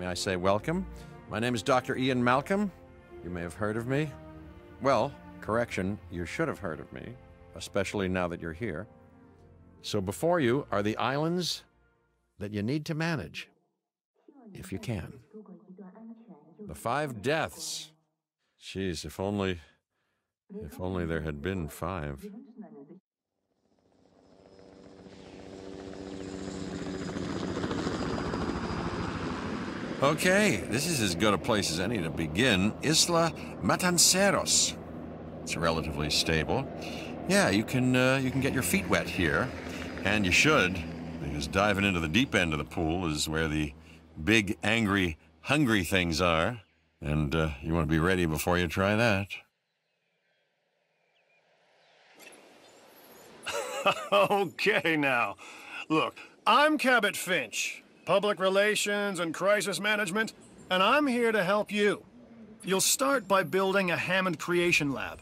may I say welcome. My name is Dr. Ian Malcolm. You may have heard of me. Well, correction, you should have heard of me, especially now that you're here. So before you are the islands that you need to manage, if you can. The 5 deaths. Jeez, if only there had been 5. Okay, this is as good a place as any to begin. Isla Matanceros. It's relatively stable. Yeah, you can get your feet wet here, and you should, because diving into the deep end of the pool is where the big, angry, hungry things are, and you want to be ready before you try that. Okay, now. Look, I'm Cabot Finch, Public Relations and Crisis Management, and I'm here to help you. You'll start by building a Hammond Creation Lab.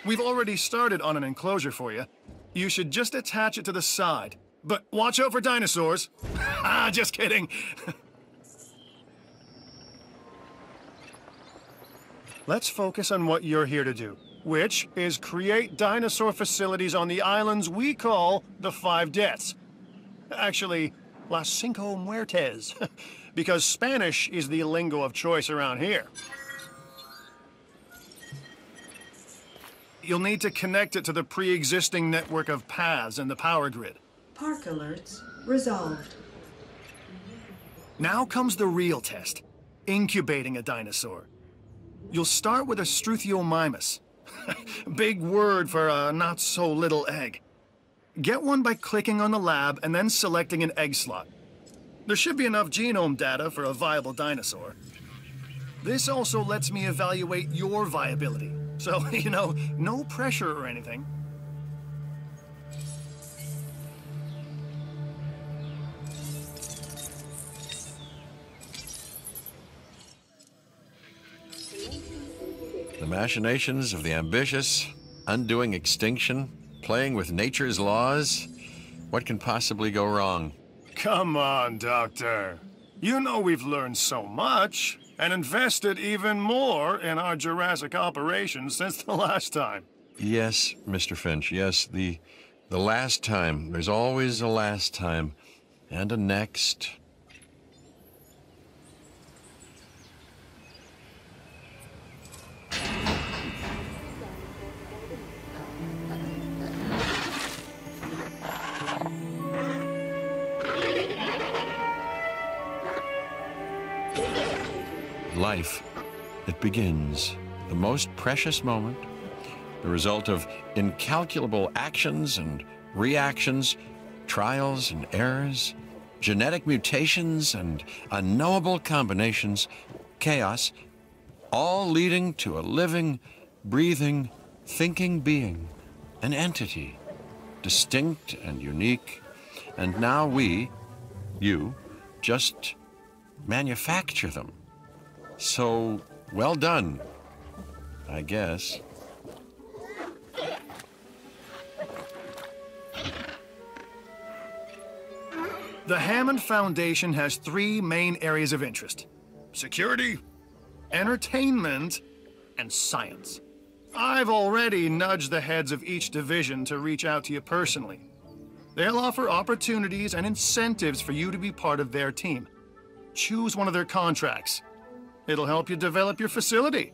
We've already started on an enclosure for you. You should just attach it to the side. But watch out for dinosaurs. Ah, just kidding. Let's focus on what you're here to do, which is create dinosaur facilities on the islands we call the 5 Deaths. Actually, Las Cinco Muertes, because Spanish is the lingo of choice around here. You'll need to connect it to the pre-existing network of paths in the power grid. Park alerts resolved. Now comes the real test, incubating a dinosaur. You'll start with a Struthiomimus. Big word for a not-so-little egg. Get one by clicking on the lab and then selecting an egg slot. There should be enough genome data for a viable dinosaur. This also lets me evaluate your viability. So, you know, no pressure or anything. The machinations of the ambitious, undoing extinction, playing with nature's laws. What can possibly go wrong? Come on, Doctor. You know we've learned so much, and invested even more in our Jurassic operations since the last time. Yes, Mr. Finch, yes, the last time. There's always a last time, and a next. Life, it begins, the most precious moment, the result of incalculable actions and reactions, trials and errors, genetic mutations and unknowable combinations, chaos, all leading to a living, breathing, thinking being, an entity, distinct and unique, and now we, you, just manufacture them. So, well done, I guess. The Hammond Foundation has 3 main areas of interest: security, entertainment, and science. I've already nudged the heads of each division to reach out to you personally. They'll offer opportunities and incentives for you to be part of their team. Choose one of their contracts. It'll help you develop your facility.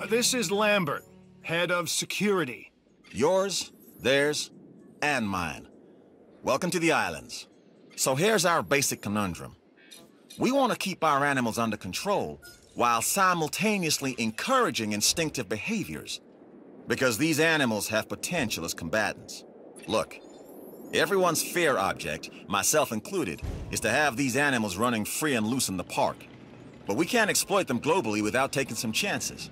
This is Lambert, head of security. Yours, theirs, and mine. Welcome to the islands. So here's our basic conundrum. We want to keep our animals under control while simultaneously encouraging instinctive behaviors. Because these animals have potential as combatants. Look, everyone's fear object, myself included, is to have these animals running free and loose in the park. But we can't exploit them globally without taking some chances.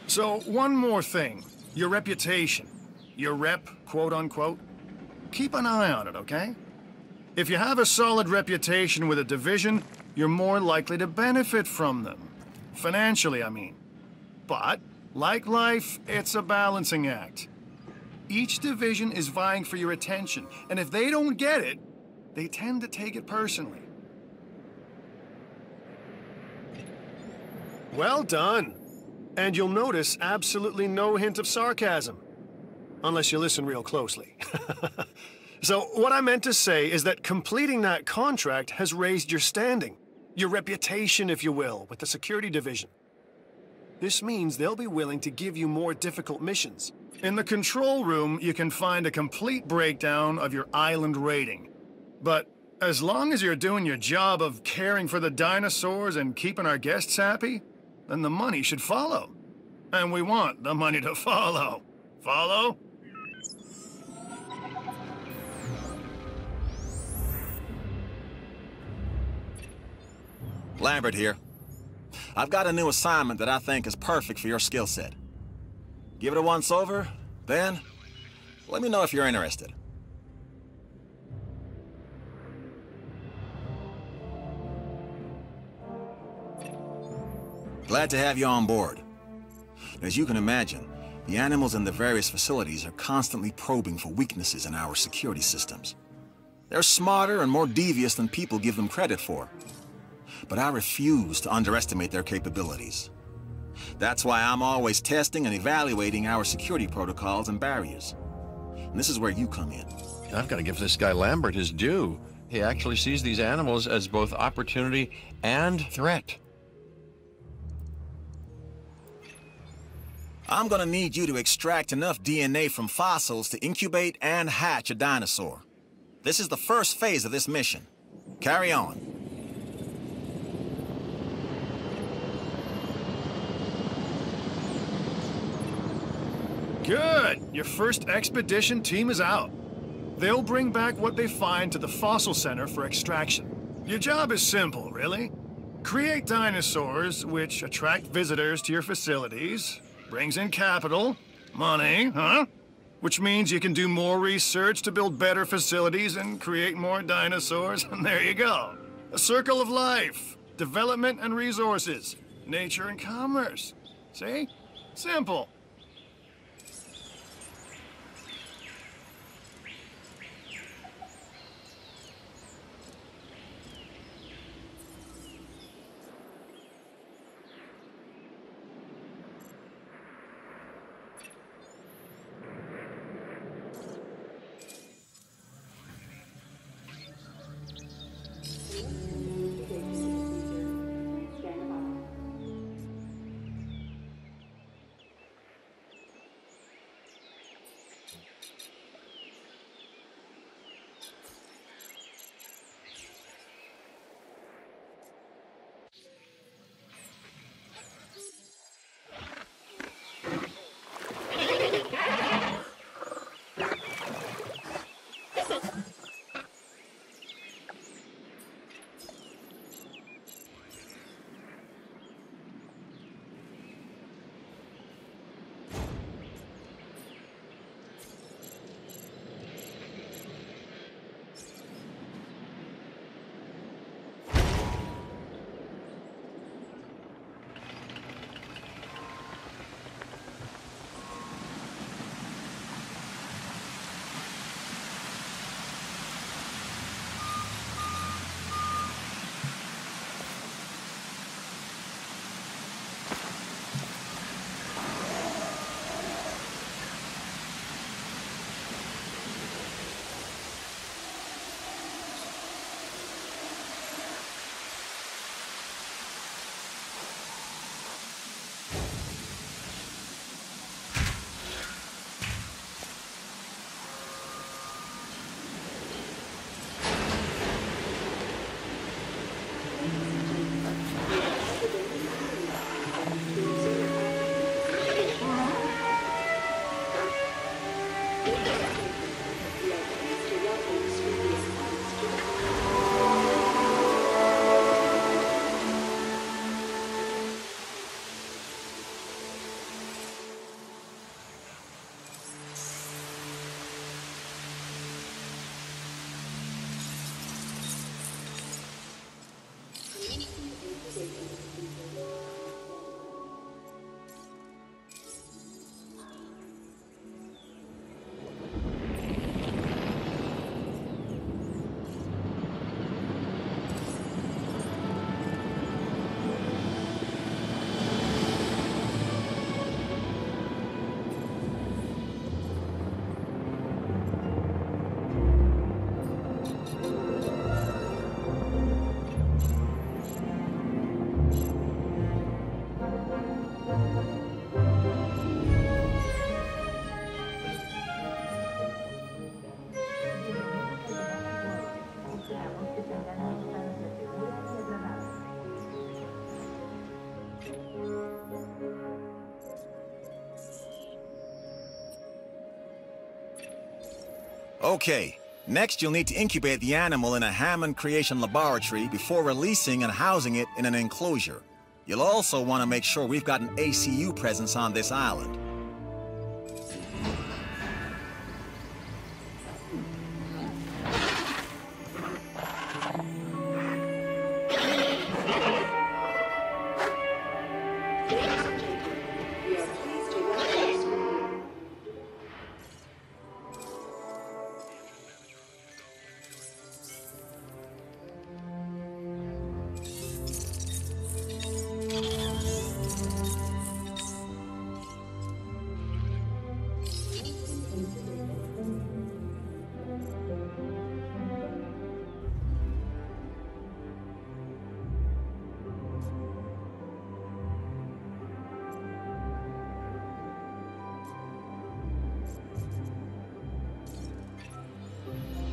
So, one more thing. Your reputation. Your rep, quote-unquote. Keep an eye on it, okay? If you have a solid reputation with a division, you're more likely to benefit from them. Financially, I mean. But, like life, it's a balancing act. Each division is vying for your attention, and if they don't get it, they tend to take it personally. Well done. And you'll notice absolutely no hint of sarcasm. Unless you listen real closely. So, what I meant to say is that completing that contract has raised your standing. Your reputation, if you will, with the security division. This means they'll be willing to give you more difficult missions. In the control room, you can find a complete breakdown of your island rating. But as long as you're doing your job of caring for the dinosaurs and keeping our guests happy, then the money should follow. And we want the money to follow. Follow? Lambert here. I've got a new assignment that I think is perfect for your skill set. Give it a once over, then let me know if you're interested. Glad to have you on board. As you can imagine, the animals in the various facilities are constantly probing for weaknesses in our security systems. They're smarter and more devious than people give them credit for. But I refuse to underestimate their capabilities. That's why I'm always testing and evaluating our security protocols and barriers. And this is where you come in. I've got to give this guy Lambert his due. He actually sees these animals as both opportunity and threat. I'm gonna need you to extract enough DNA from fossils to incubate and hatch a dinosaur. This is the first phase of this mission. Carry on. Good! Your first expedition team is out. They'll bring back what they find to the fossil center for extraction. Your job is simple, really. Create dinosaurs, which attract visitors to your facilities, brings in capital, money, huh? Which means you can do more research to build better facilities and create more dinosaurs, and there you go. A circle of life, development and resources, nature and commerce. See? Simple. Okay, next you'll need to incubate the animal in a Hammond creation laboratory before releasing and housing it in an enclosure. You'll also want to make sure we've got an ACU presence on this island.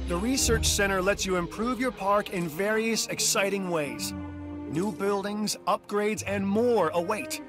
The Research Center lets you improve your park in various exciting ways. New buildings, upgrades, and more await.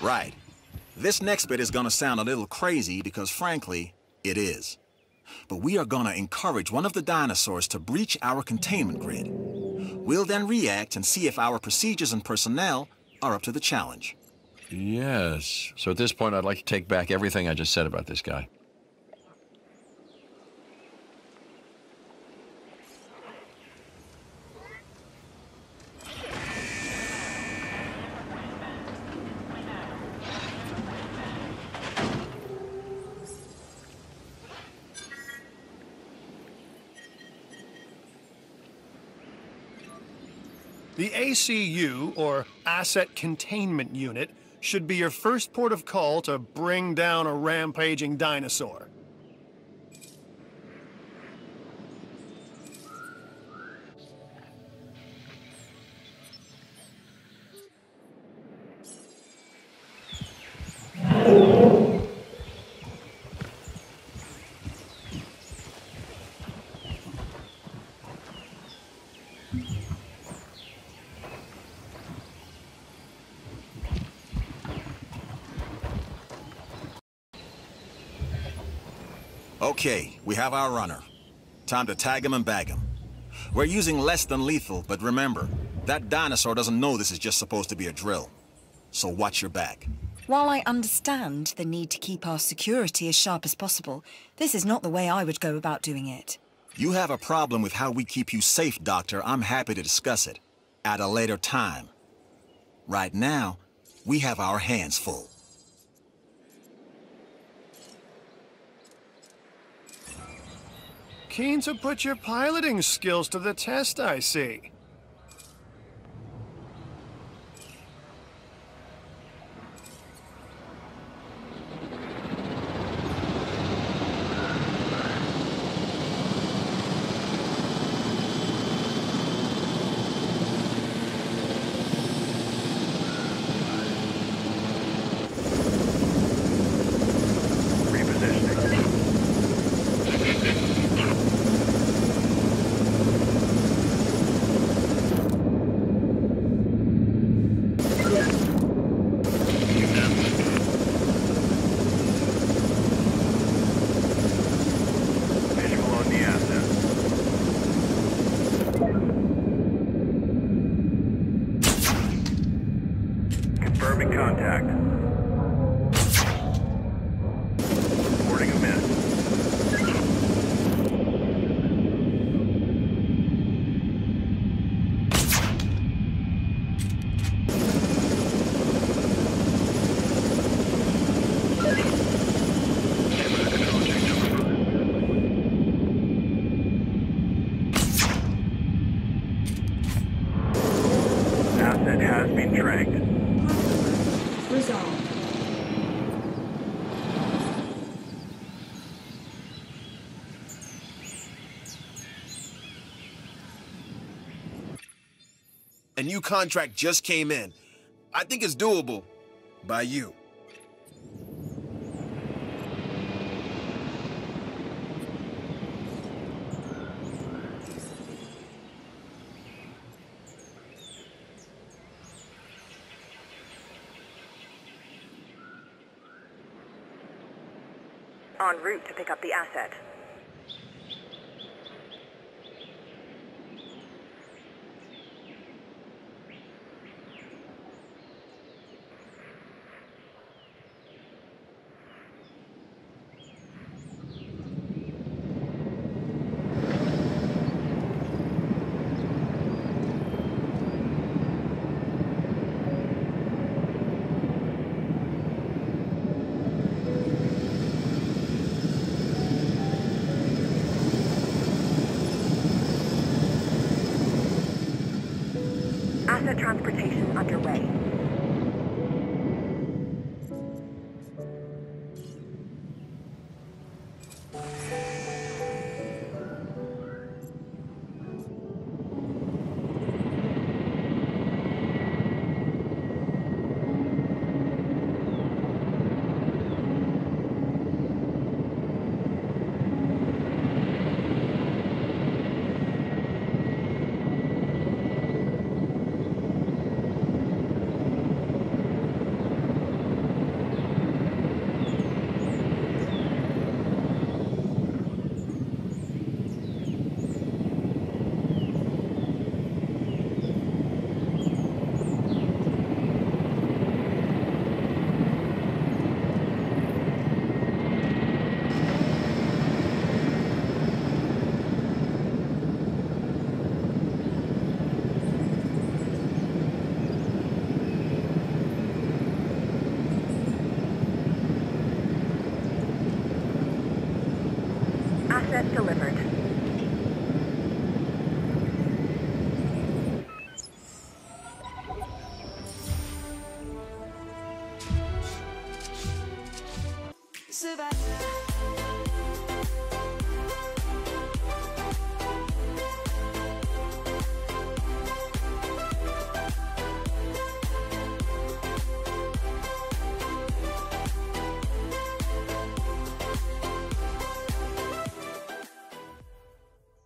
Right. This next bit is gonna sound a little crazy because, frankly, it is. But we are gonna encourage one of the dinosaurs to breach our containment grid. We'll then react and see if our procedures and personnel are up to the challenge. Yes. So at this point, I'd like to take back everything I just said about this guy. The ACU, or Asset Containment Unit, should be your first port of call to bring down a rampaging dinosaur. Okay, we have our runner. Time to tag him and bag him. We're using less than lethal, but remember, that dinosaur doesn't know this is just supposed to be a drill. So watch your back. While I understand the need to keep our security as sharp as possible, this is not the way I would go about doing it. You have a problem with how we keep you safe, Doctor. I'm happy to discuss it at a later time. Right now, we have our hands full. Keen to put your piloting skills to the test, I see. A new contract just came in. I think it's doable. By you. En route to pick up the asset. Asset transportation underway. Asset delivered. Survive.